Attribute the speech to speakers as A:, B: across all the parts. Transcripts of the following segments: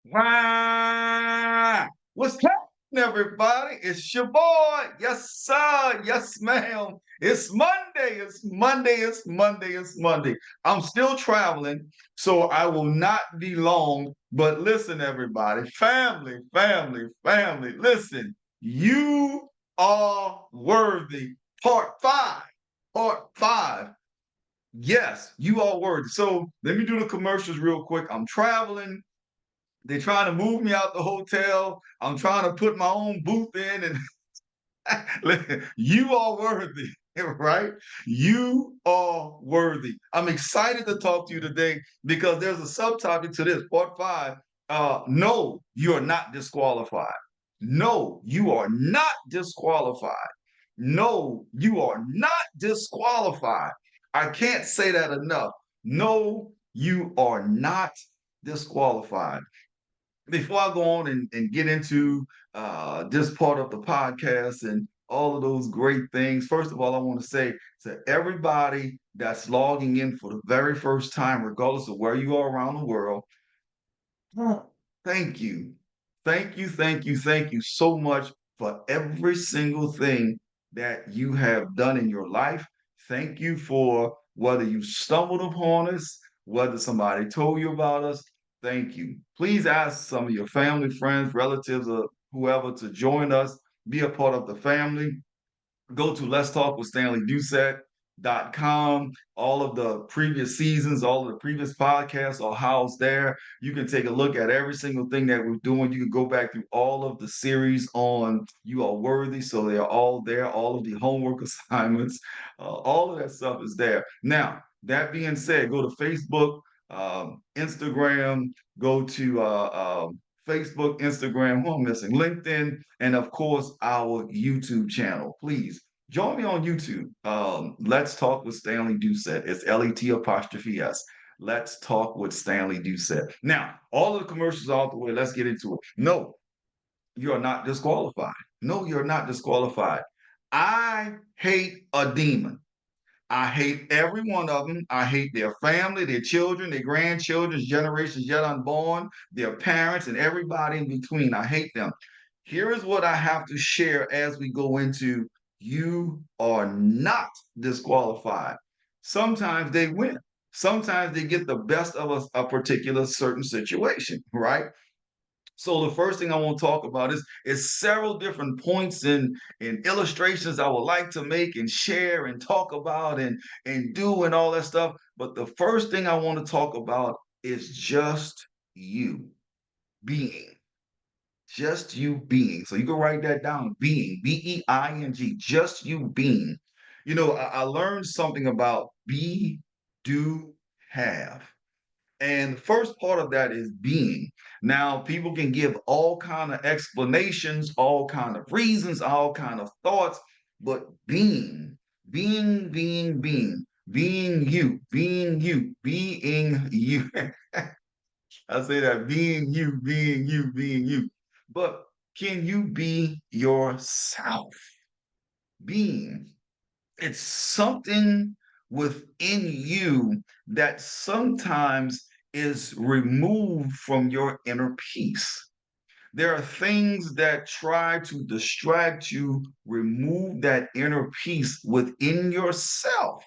A: Why? What's happening, everybody? It's your boy. Yes, sir. Yes, ma'am. It's Monday. It's Monday. It's Monday. It's Monday. I'm still traveling, so I will not be long. But listen, everybody, family, family, family, listen. You are worthy. Part five. Part five. Yes, you are worthy. So let me do the commercials real quick. I'm traveling. They're trying to move me out the hotel. I'm trying to put my own booth in, and you are worthy, right? You are worthy. I'm excited to talk to you today because there's a subtopic to this, part five. No, you are not disqualified. No, you are not disqualified. No, you are not disqualified. I can't say that enough. No, you are not disqualified. Before I go on and get into this part of the podcast and all of those great things, first of all, I want to say to everybody that's logging in for the very first time, regardless of where you are around the world, thank you. Thank you, thank you, thank you so much for every single thing that you have done in your life. Thank you for whether you stumbled upon us, whether somebody told you about us. Thank you. Please ask some of your family, friends, relatives, or whoever to join us, be a part of the family. Go to Let's Talk with Stanley Doucette.com. All of the previous seasons, all of the previous podcasts are housed there. You can take a look at every single thing that we're doing. You can go back through all of the series on You Are Worthy. So they are all there, all of the homework assignments, all of that stuff is there. Now, that being said, go to Facebook, Instagram, go to Facebook, Instagram, who I'm missing, LinkedIn, and of course, our YouTube channel. Please join me on YouTube. Let's Talk with Stanley Doucette. It's Let apostrophe S. Let's Talk with Stanley Doucette. Now, all of the commercials out the way. Let's get into it. No, you are not disqualified. No, you're not disqualified. I hate a demon. I hate every one of them. I hate their family, their children, their grandchildren, generations yet unborn, their parents, and everybody in between. I hate them. Here is what I have to share as we go into you are not disqualified. Sometimes they win. Sometimes they get the best of a particular certain situation, right? So the first thing I want to talk about is several different points and illustrations I would like to make and share and talk about and do and all that stuff. But the first thing I want to talk about is just you being. Just you being. So you can write that down. Being. Being. Just you being. You know, I learned something about be, do, have. And the first part of that is being. Now, people can give all kind of explanations, all kind of reasons, all kind of thoughts, but being you, being you, being you. I say that being you, being you, being you. But can you be yourself? Being. It's something within you that sometimes is removed from your inner peace. There are things that try to distract you, remove that inner peace within yourself,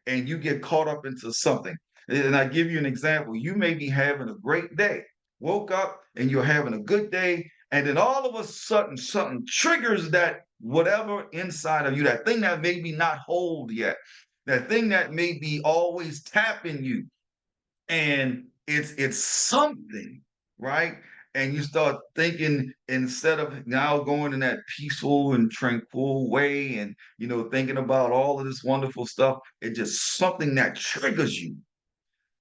A: and you get caught up into something. And I give you an example. You may be having a great day, woke up and you're having a good day, and then all of a sudden something triggers that whatever inside of you, that thing that maybe not hold yet, that thing that may be always tapping you, and it's something, right? And you start thinking instead of now going in that peaceful and tranquil way and thinking about all of this wonderful stuff, it's just something that triggers you.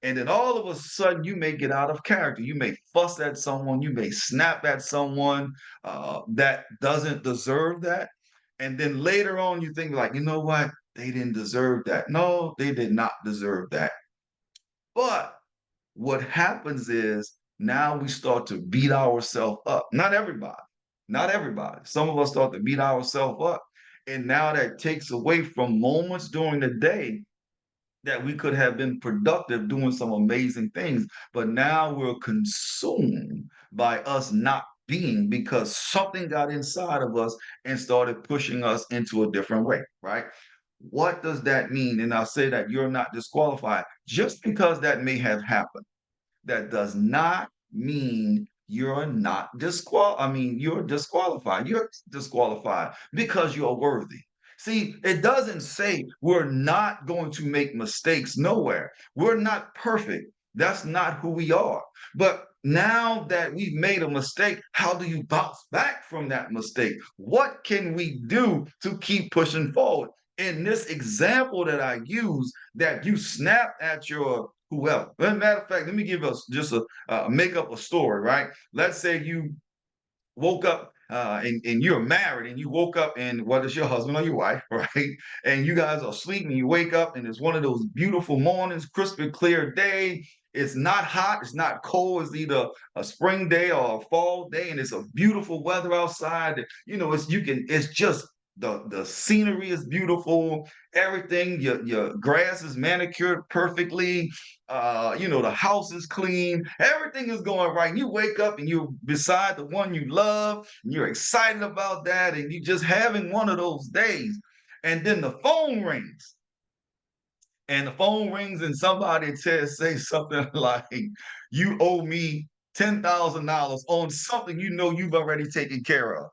A: And then all of a sudden you may get out of character. You may fuss at someone, you may snap at someone that doesn't deserve that. And then later on you think like, you know what, they didn't deserve that. No, they did not deserve that. But what happens is now we start to beat ourselves up. Not everybody, not everybody. Some of us start to beat ourselves up. And now that takes away from moments during the day that we could have been productive doing some amazing things. But now we're consumed by us not being, because something got inside of us and started pushing us into a different way, right? What does that mean? And I'll say that you're not disqualified. Just because that may have happened, that does not mean you're not I mean, you're disqualified. You're disqualified because you're worthy. See, it doesn't say we're not going to make mistakes nowhere. We're not perfect. That's not who we are. But now that we've made a mistake, how do you bounce back from that mistake? What can we do to keep pushing forward? In this example that I use, that you snap at your whoever. As a matter of fact, let me give us just a make up a story, right? Let's say you woke up and you're married and you woke up and whether it's your husband or your wife, right? And you guys are sleeping, you wake up and it's one of those beautiful mornings, crisp and clear day. It's not hot, it's not cold, it's either a spring day or a fall day, and it's a beautiful weather outside. You know, it's just the scenery is beautiful, everything, your grass is manicured perfectly, you know, the house is clean, everything is going right. And you wake up and you're beside the one you love, and you're excited about that, and you're just having one of those days. And then the phone rings. And the phone rings and somebody say something like, you owe me $10,000 on something you know you've already taken care of.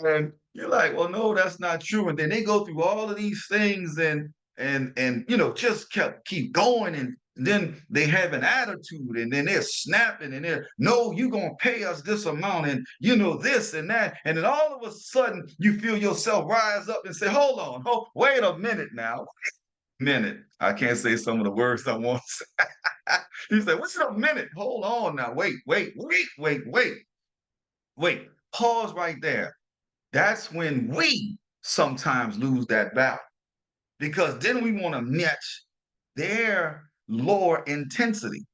A: And you're like, well, no, that's not true. And then they go through all of these things and you know, just keep going. And then they have an attitude and then they're snapping and they're, no, you're gonna pay us this amount, and you know, this and that. And then all of a sudden you feel yourself rise up and say, hold on, wait a minute now. Minute. I can't say some of the words I want to say. You say, what's a minute? Hold on now. Wait. Pause right there. That's when we sometimes lose that battle, because then we want to match their lower intensity.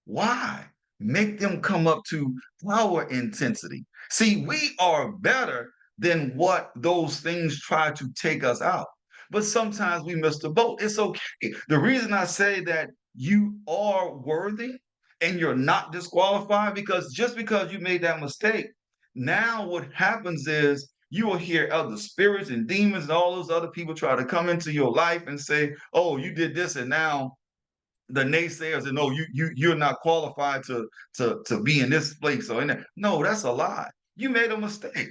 A: Why? Make them come up to our intensity. See, we are better than what those things try to take us out. But sometimes we miss the boat. It's okay. The reason I say that you are worthy and you're not disqualified, because just because you made that mistake, now what happens is you will hear other spirits and demons and all those other people try to come into your life and say, oh, you did this, and now the naysayers, and no, you're not qualified to be in this place or in that. No, that's a lie. You made a mistake.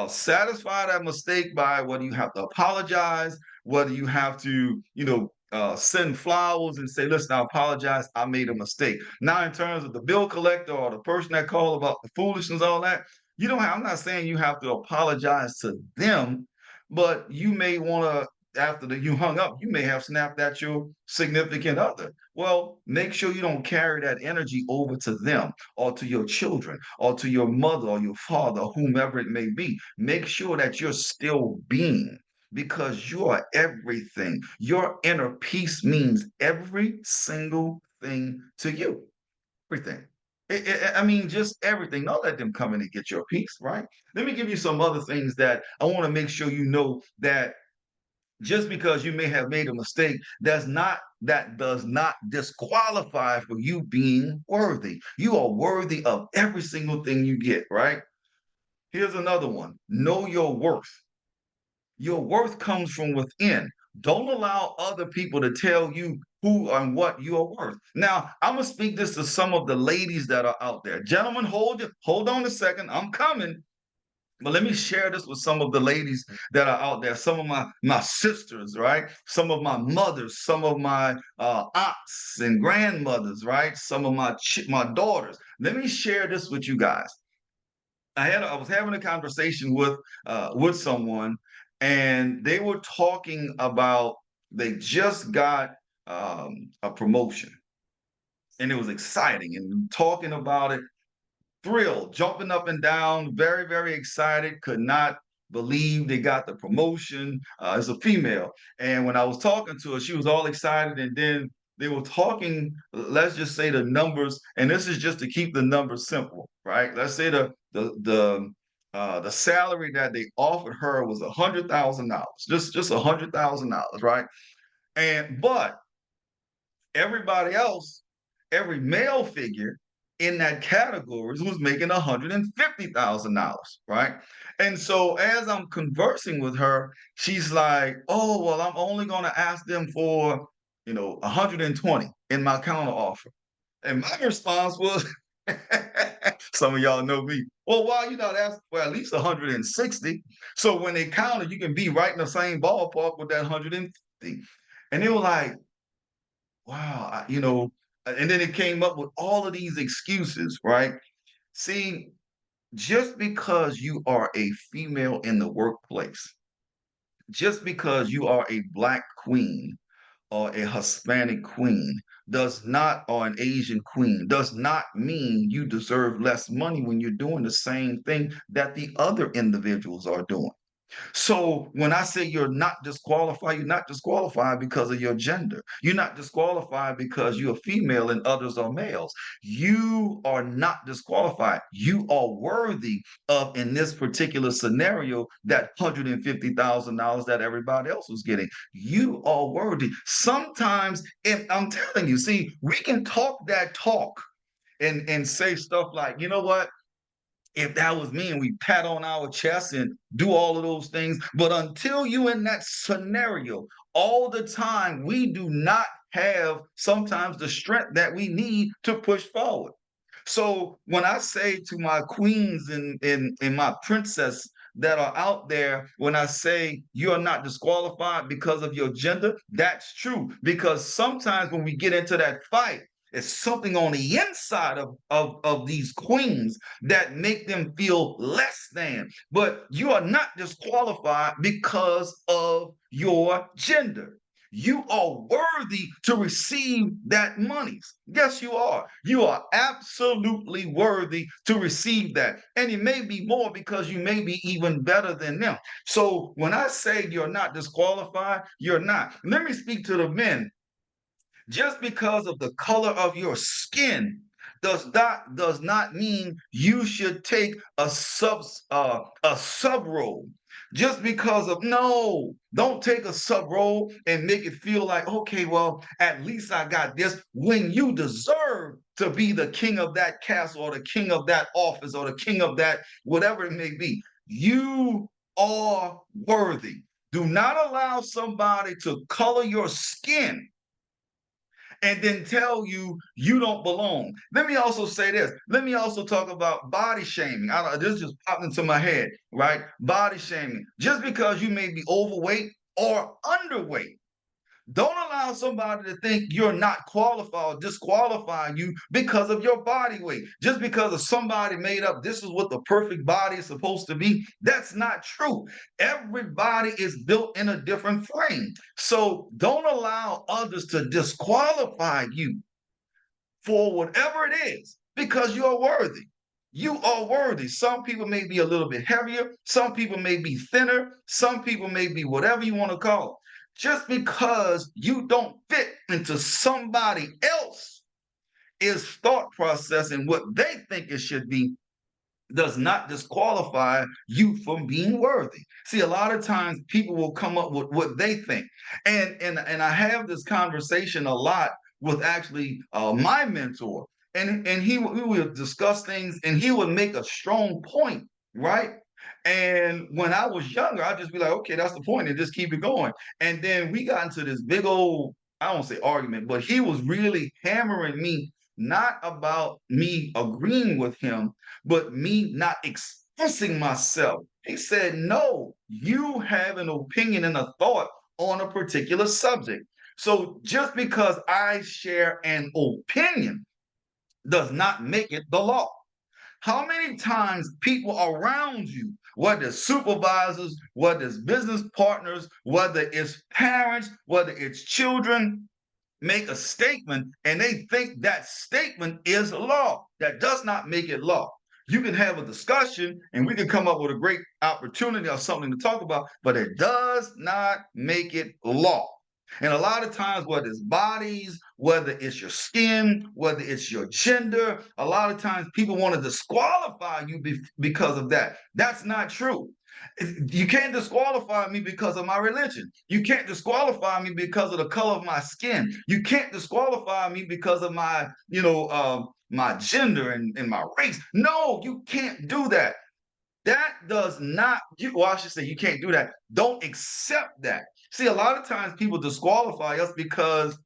A: Satisfy that mistake by whether you have to apologize, whether you have to, you know, send flowers and say, listen, I apologize, I made a mistake. Now, in terms of the bill collector or the person that called about the foolishness, all that, you don't have, I'm not saying you have to apologize to them, but you may want to, after you hung up, you may have snapped at your significant other. Well, make sure you don't carry that energy over to them or to your children or to your mother or your father, or whomever it may be. Make sure that you're still being, because you are everything. Your inner peace means every single thing to you. Everything. I mean, just everything. Don't let them come in and get your peace, right? Let me give you some other things that I want to make sure you know, that just because you may have made a mistake does not disqualify for you being worthy. You are worthy of every single thing you get, right? Here's another one. Know your worth. Your worth comes from within. Don't allow other people to tell you who and what you are worth. Now, I'm gonna speak this to some of the ladies that are out there. Gentlemen, hold on a second. I'm coming. But let me share this with some of the ladies that are out there, some of my sisters, right? Some of my mothers, some of my aunts and grandmothers, right? Some of my daughters. Let me share this with you guys. I was having a conversation with someone, and they were talking about they just got a promotion, and it was exciting, and talking about it, thrilled, jumping up and down, very, very excited, could not believe they got the promotion. As a female. And when I was talking to her, she was all excited. And then they were talking, let's just say the numbers, and this is just to keep the numbers simple, right? Let's say the salary that they offered her was $100,000, just $100,000, right? And but everybody else every male figure in that category was making $150,000, right? And so as I'm conversing with her, she's like, "Oh, well, I'm only going to ask them for, 120 in my counter offer." And my response was, some of y'all know me. Well, why you not asking for at least 160? So when they counter, you can be right in the same ballpark with that 150. And they were like, wow, and then it came up with all of these excuses, right? See, just because you are a female in the workplace, just because you are a black queen or a Hispanic queen does not, or an Asian queen, does not mean you deserve less money when you're doing the same thing that the other individuals are doing. So when I say you're not disqualified because of your gender. You're not disqualified because you're female and others are males. You are not disqualified. You are worthy of, in this particular scenario, that $150,000 that everybody else was getting. You are worthy. Sometimes, if I'm telling you, see, we can talk that talk and say stuff like, you know what? If that was me, and we pat on our chest and do all of those things. But until you in that scenario, all the time, we do not have sometimes the strength that we need to push forward. So when I say to my queens and my princess that are out there, when I say you're not disqualified because of your gender, that's true. Because sometimes when we get into that fight, it's something on the inside of these queens that make them feel less than. But you are not disqualified because of your gender. You are worthy to receive that money. Yes, you are. You are absolutely worthy to receive that. And it may be more because you may be even better than them. So when I say you're not disqualified, you're not. Let me speak to the men. Just because of the color of your skin does not mean you should take a sub role. Just because of, no, don't take a sub role and make it feel like, okay, well, at least I got this, when you deserve to be the king of that castle or the king of that office or the king of that whatever it may be. You are worthy. Do not allow somebody to color your skin and then tell you you don't belong. Let me also say this. Let me also talk about body shaming. This just popped into my head, right? Body shaming. Just because you may be overweight or underweight, don't allow somebody to think you're not qualified or disqualify you because of your body weight. Just because of somebody made up, this is what the perfect body is supposed to be. That's not true. Everybody is built in a different frame. So don't allow others to disqualify you for whatever it is because you are worthy. You are worthy. Some people may be a little bit heavier. Some people may be thinner. Some people may be whatever you want to call it. Just because you don't fit into somebody else's thought process and what they think it should be does not disqualify you from being worthy. See, a lot of times people will come up with what they think. And I have this conversation a lot with actually my mentor. And we would discuss things and he would make a strong point, right? And when I was younger, I'd just be like, okay, that's the point, and just keep it going. And then we got into this big old, I don't say argument, but he was really hammering me, not about me agreeing with him, but me not expressing myself. He said, no, you have an opinion and a thought on a particular subject. So just because I share an opinion does not make it the law. How many times people around you, whether it's supervisors, whether it's business partners, whether it's parents, whether it's children, make a statement and they think that statement is law? That does not make it law. You can have a discussion and we can come up with a great opportunity or something to talk about, but it does not make it law. And a lot of times, whether it's bodies, whether it's your skin, whether it's your gender, a lot of times people want to disqualify you because of that. That's not true. You can't disqualify me because of my religion. You can't disqualify me because of the color of my skin. You can't disqualify me because of my, my gender and my race. No, you can't do that. That does not, well, I should say you can't do that. Don't accept that. See, a lot of times people disqualify us because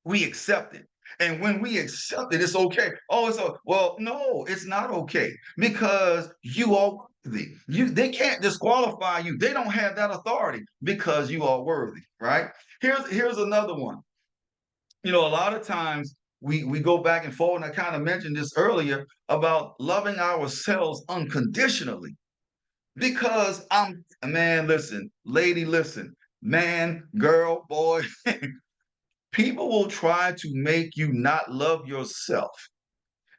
A: we accept it. And when we accept it, it's okay. Oh, well, no, it's not okay because you are worthy. They can't disqualify you. They don't have that authority because you are worthy, right? Here's another one. A lot of times we go back and forth, and I kind of mentioned this earlier about loving ourselves unconditionally. Because man, listen, lady, listen, man, girl, boy, people will try to make you not love yourself.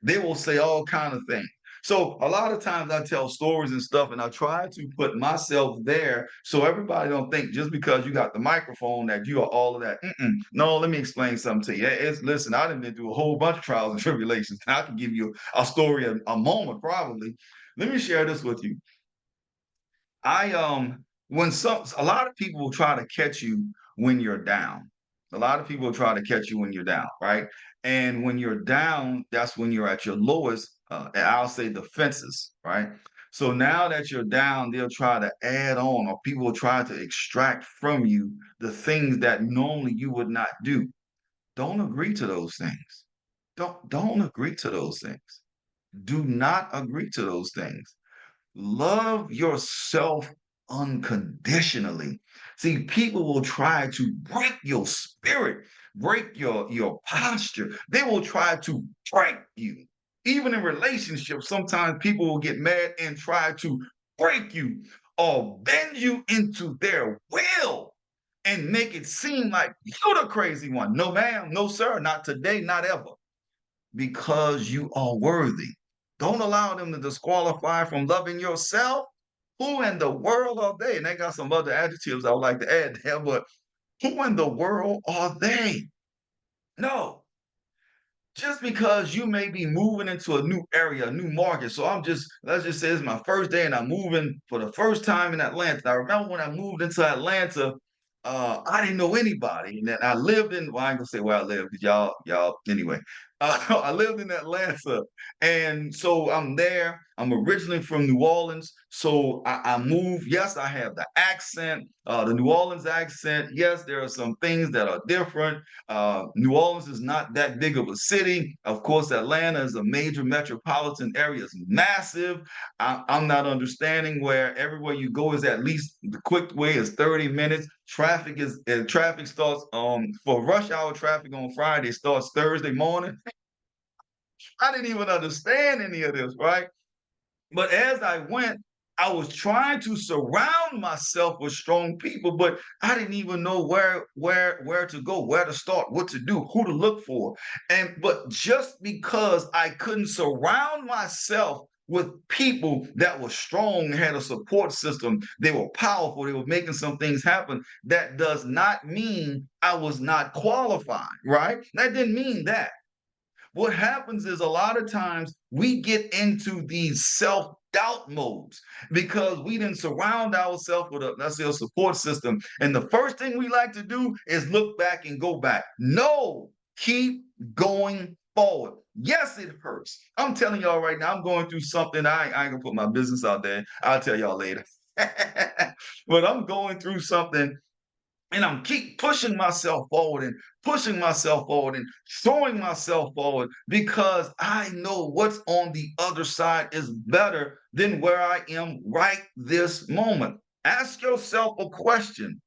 A: They will say all kind of things. So a lot of times I tell stories and stuff, and I try to put myself there so everybody don't think just because you got the microphone that you are all of that. No, let me explain something to you. Listen, I done been through a whole bunch of trials and tribulations. I can give you a story, a moment probably. Let me share this with you. When a lot of people will try to catch you when you're down. A lot of people will try to catch you when you're down, right? And when you're down, that's when you're at your lowest, and I'll say defenses, right? So now that you're down, they'll try to add on, or people will try to extract from you the things that normally you would not do. Don't agree to those things. Don't agree to those things. Do not agree to those things. Love yourself unconditionally. See, people will try to break your spirit, break your posture. They will try to break you. Even in relationships, sometimes people will get mad and try to break you or bend you into their will and make it seem like you're the crazy one. No, ma'am, no, sir, not today, not ever, because you are worthy. Don't allow them to disqualify from loving yourself. Who in the world are they? And they got some other adjectives I would like to add there, but who in the world are they? No, just because you may be moving into a new area, a new market. So let's just say it's my first day and I'm moving for the first time in Atlanta. I remember when I moved into Atlanta, I didn't know anybody. And then I lived well, I ain't gonna say where I live because anyway. I lived in Atlanta. And so I'm there. I'm originally from New Orleans. So I moved. Yes, I have the accent, the New Orleans accent. Yes, there are some things that are different. New Orleans is not that big of a city. Of course, Atlanta is a major metropolitan area. It's massive. I'm not understanding where everywhere you go is at least the quick way is 30 minutes. Traffic starts for rush hour traffic on Friday starts Thursday morning. I didn't even understand any of this, right? But as I went, I was trying to surround myself with strong people, but I didn't even know where to go, where to start, what to do, who to look for. But just because I couldn't surround myself with people that were strong, had a support system, they were powerful, they were making some things happen, that does not mean I was not qualified, right? That didn't mean that. What happens is a lot of times we get into these self-doubt modes because we didn't surround ourselves with let's say, a support system. And the first thing we like to do is look back and go back. No, keep going forward. Yes, it hurts. I'm telling y'all right now, I'm going through something. I ain't gonna put my business out there. I'll tell y'all later. But I'm going through something, and I'm keep pushing myself forward and pushing myself forward and throwing myself forward because I know what's on the other side is better than where I am right this moment. Ask yourself a question.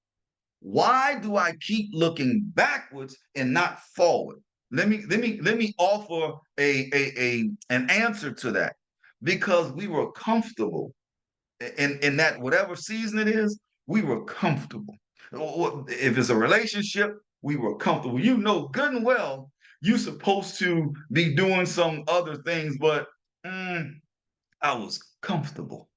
A: Why do I keep looking backwards and not forward? Let me offer an answer to that. Because we were comfortable in that whatever season it is, we were comfortable. If it's a relationship, we were comfortable. You know good and well you're supposed to be doing some other things, but I was comfortable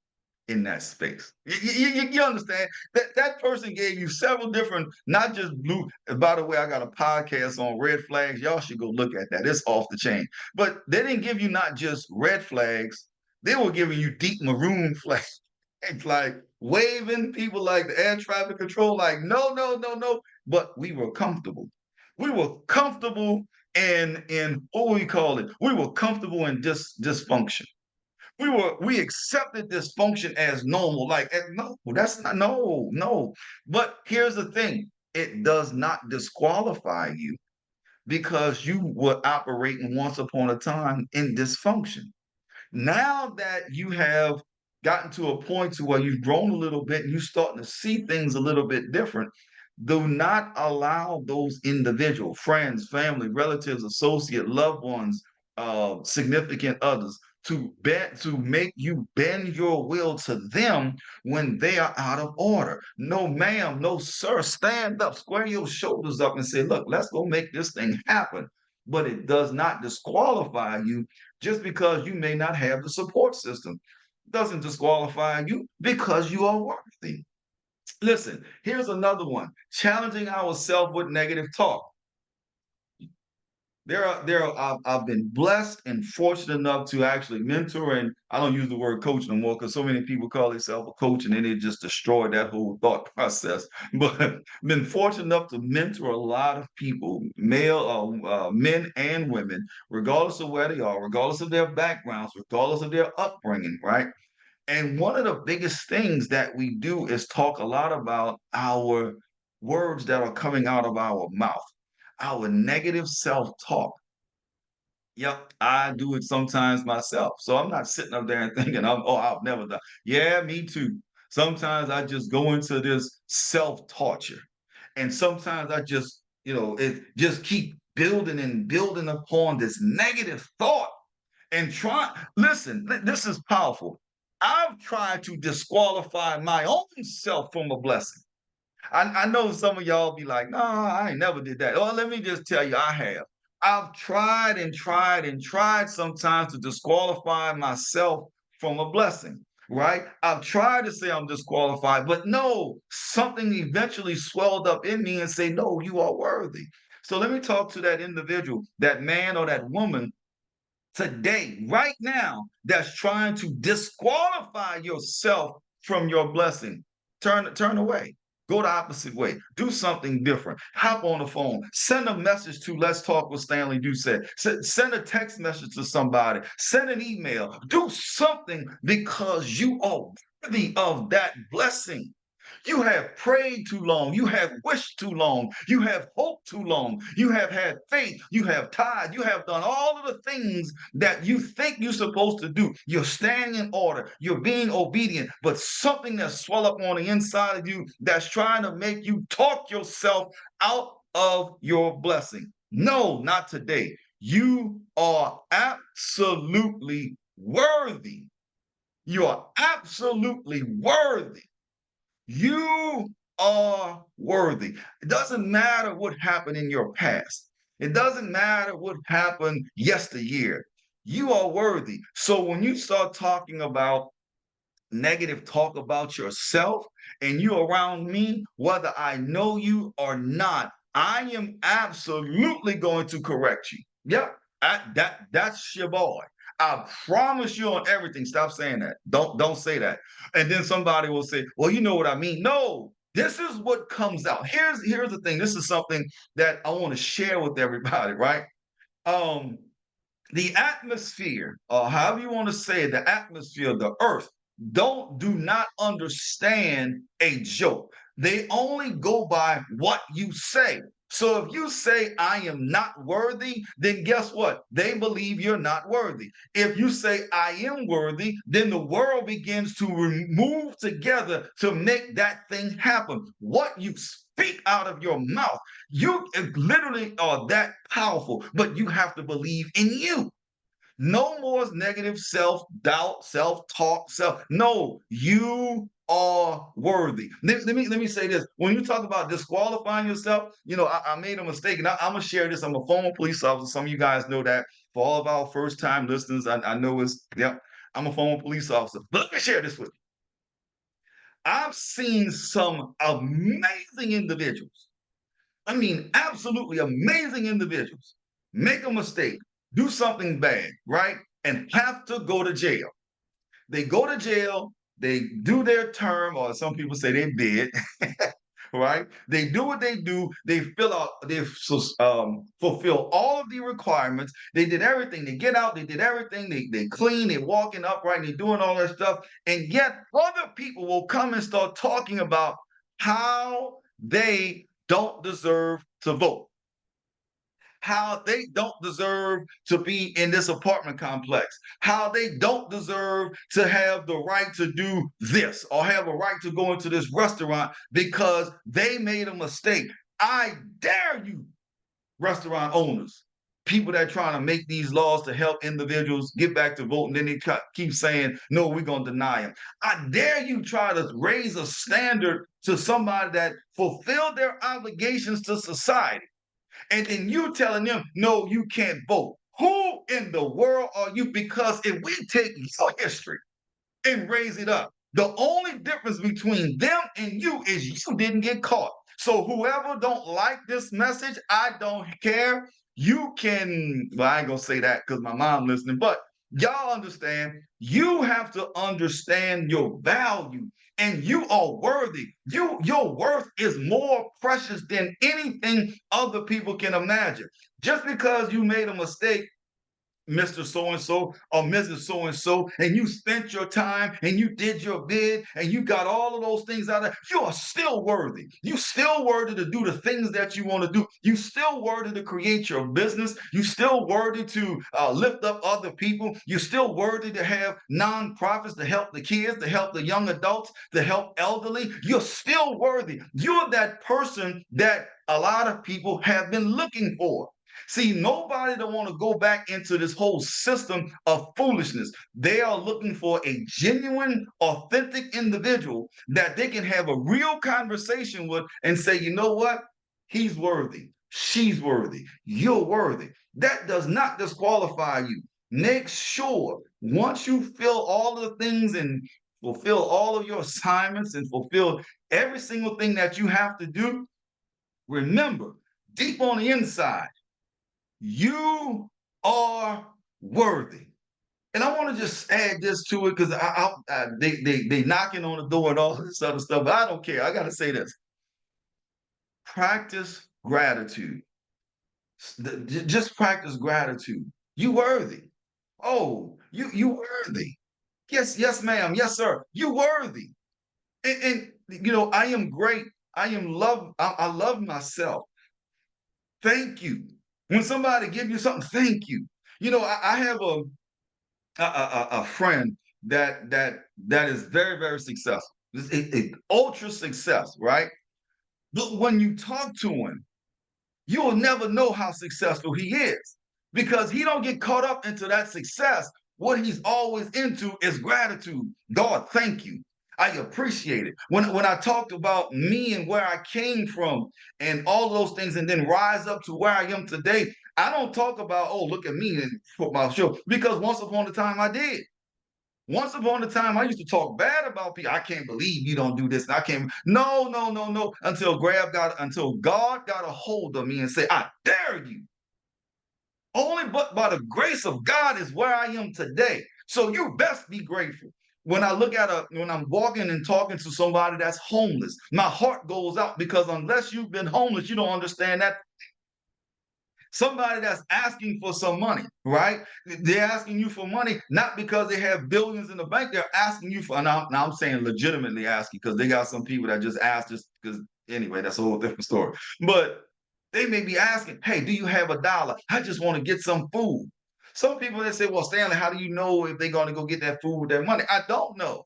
A: in that space. You understand that person gave you several different, not just blue. By the way, I got a podcast on red flags. Y'all should go look at that. It's off the chain. But they didn't give you not just red flags; they were giving you deep maroon flags. It's like waving people like the air traffic control, like, no, no, no, no. But we were comfortable. We were comfortable in what we call it. We were comfortable in dysfunction. We accepted dysfunction as normal. Like, no, that's not no, no. But here's the thing: it does not disqualify you because you were operating once upon a time in dysfunction. Now that you have gotten to a point to where you've grown a little bit and you're starting to see things a little bit different, do not allow those individual friends, family, relatives, associate, loved ones, significant others to make you bend your will to them when they are out of order. No, ma'am, no, sir. Stand up, square your shoulders up, and say, "Look, let's go make this thing happen." But it does not disqualify you just because you may not have the support system. It doesn't disqualify you because you are worthy. Listen, here's another one: challenging ourselves with negative talk. I've been blessed and fortunate enough to actually mentor, and I don't use the word coach no more because so many people call themselves a coach and then it just destroyed that whole thought process. But been fortunate enough to mentor a lot of people, men and women, regardless of where they are, regardless of their backgrounds, regardless of their upbringing, right? And one of the biggest things that we do is talk a lot about our words that are coming out of our mouth, our negative self talk. Yep, I do it sometimes myself. So I'm not sitting up there and thinking, oh, I've never done. Yeah, me too. Sometimes I just go into this self torture. And sometimes I just, it just keep building and building upon this negative thought and try. Listen, this is powerful. I've tried to disqualify my own self from a blessing. I know some of y'all be like, no, I ain't never did that. Well, let me just tell you, I have. I've tried and tried and tried sometimes to disqualify myself from a blessing, right? I've tried to say I'm disqualified, but no, something eventually swelled up in me and say, no, you are worthy. So let me talk to that individual, that man or that woman today, right now, that's trying to disqualify yourself from your blessing. Turn away. Go the opposite way. Do something different. Hop on the phone. Send a message to Let's Talk with Stanley Doucette. Send a text message to somebody. Send an email. Do something because you are worthy of that blessing. You have prayed too long. You have wished too long. You have hoped too long. You have had faith. You have tithed. You have done all of the things that you think you're supposed to do. You're staying in order. You're being obedient. But something that's swell up on the inside of you that's trying to make you talk yourself out of your blessing. No, not today. You are absolutely worthy. You are absolutely worthy. You are worthy. It doesn't matter what happened in your past. It doesn't matter what happened yesteryear. You are worthy. So when you start talking about negative talk about yourself and you around me, whether I know you or not, I am absolutely going to correct you. Yep, that's your boy. I promise you on everything. Stop saying that. Don't say that. And then somebody will say, "Well, you know what I mean." No, this is what comes out. Here's the thing. This is something that I want to share with everybody, right? Um, the atmosphere, or however you want to say it, the atmosphere, the earth, do not understand a joke. They only go by what you say. So if you say I am not worthy, then guess what? They believe you're not worthy. If you say I am worthy, then the world begins to move together to make that thing happen. What you speak out of your mouth, you literally are that powerful, but you have to believe in you. No more negative self doubt, self talk, self. No, you are worthy. Let me say this. When you talk about disqualifying yourself, I made a mistake, and I'm gonna share this. I'm a former police officer. Some of you guys know that. For all of our first time listeners, I know it's yep. I'm a former police officer. But let me share this with you. I've seen some amazing individuals. I mean, absolutely amazing individuals make a mistake, do something bad, right? And have to go to jail. They go to jail, they do their term, or some people say they did, right? They do what they do. They fill out, they fulfill all of the requirements. They did everything. They get out, they did everything. They clean, they walking upright, they doing all that stuff. And yet other people will come and start talking about how they don't deserve to vote, how they don't deserve to be in this apartment complex, how they don't deserve to have the right to do this or have a right to go into this restaurant because they made a mistake. I dare you, restaurant owners, people that are trying to make these laws to help individuals get back to voting, then they keep saying, no, we're going to deny them. I dare you try to raise a standard to somebody that fulfilled their obligations to society, and then you telling them, no, you can't vote. Who in the world are you? Because if we take your history and raise it up, the only difference between them and you is you didn't get caught. So whoever don't like this message, I don't care. You can, well, I ain't gonna say that because my mom listening, but y'all understand, you have to understand your value, and you are worthy. Your worth is more precious than anything other people can imagine. Just because you made a mistake, Mr. So and so or Mrs. So and so, and you spent your time and you did your bid and you got all of those things out of it, you are still worthy. You still worthy to do the things that you want to do. You still worthy to create your business. You still worthy to lift up other people. You're still worthy to have nonprofits to help the kids, to help the young adults, to help elderly. You're still worthy. You're that person that a lot of people have been looking for. See, nobody don't want to go back into this whole system of foolishness. They are looking for a genuine, authentic individual that they can have a real conversation with and say, you know what? He's worthy. She's worthy. You're worthy. That does not disqualify you. Make sure once you fill all of the things and fulfill all of your assignments and fulfill every single thing that you have to do, remember, deep on the inside, you are worthy. And I want to just add this to it because they knocking on the door and all this other stuff, but I don't care. I got to say this: practice gratitude. Just practice gratitude. You worthy. Oh, you worthy. Yes, yes, ma'am. Yes, sir. You worthy. And you know, I am great. I am love. I love myself. Thank you. When somebody give you something, thank you. You know, I have a friend that is very, very successful. Ultra success, right? But when you talk to him, you will never know how successful he is because he don't get caught up into that success. What he's always into is gratitude. God, thank you. I appreciate it. When I talked about me and where I came from and all those things, and then rise up to where I am today, I don't talk about, oh, look at me and put my show, because once upon a time I did. Once upon a time, I used to talk bad about people. I can't believe you don't do this. I can't. No, no, no, no. Until God got a hold of me and say, I dare you. Only but by the grace of God is where I am today. So you best be grateful. When I'm walking and talking to somebody that's homeless, my heart goes out because unless you've been homeless, you don't understand that. Somebody that's asking for some money, right? They're asking you for money, not because they have billions in the bank. They're asking you for, now I'm saying legitimately asking, because they got some people that just ask just because, anyway, that's a whole different story. But they may be asking, hey, do you have $1? I just want to get some food. Some people that say, well, Stanley, how do you know if they're going to go get that food with their money? I don't know.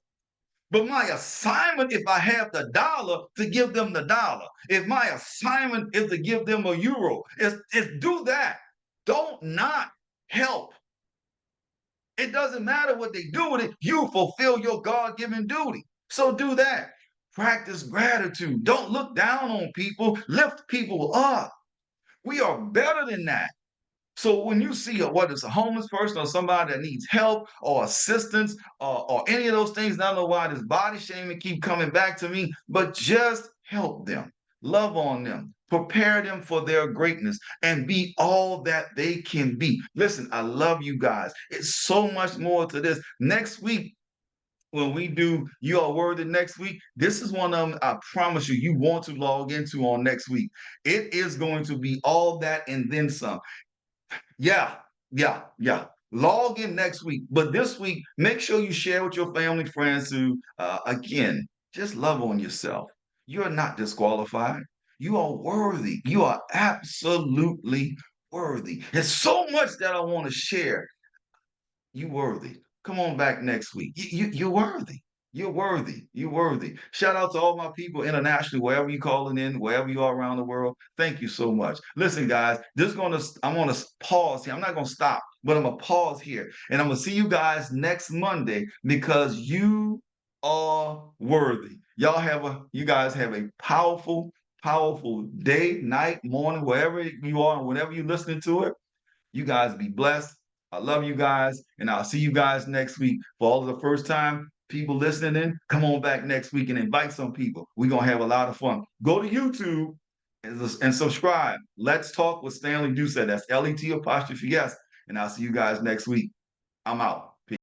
A: But my assignment, if I have the dollar, to give them the dollar. If my assignment is to give them a euro, is do that. Don't not help. It doesn't matter what they do with it. You fulfill your God-given duty. So do that. Practice gratitude. Don't look down on people. Lift people up. We are better than that. So when you see whether it's a homeless person or somebody that needs help or assistance or any of those things, I don't know why this body shaming keep coming back to me, but just help them, love on them, prepare them for their greatness, and be all that they can be. Listen, I love you guys. It's so much more to this. Next week, when we do You Are Worthy next week, this is one of them I promise you, you want to log into on next week. It is going to be all that and then some. Yeah, yeah. Log in next week. But this week, make sure you share with your family, friends who, again, just love on yourself. You're not disqualified. You are worthy. You are absolutely worthy. There's so much that I want to share. You worthy. Come on back next week. You're worthy. You're worthy. You're worthy. Shout out to all my people internationally, wherever you're calling in, wherever you are around the world. Thank you so much. Listen, guys, I'm gonna pause here. I'm not gonna stop, but I'm gonna pause here. And I'm gonna see you guys next Monday because you are worthy. You guys have a powerful, powerful day, night, morning, wherever you are, and whenever you're listening to it. You guys be blessed. I love you guys, and I'll see you guys next week. For all of the first time people listening in, come on back next week and invite some people. We're going to have a lot of fun. Go to YouTube and subscribe. Let's Talk with Stanley Doucette. That's LET apostrophe S. And I'll see you guys next week. I'm out.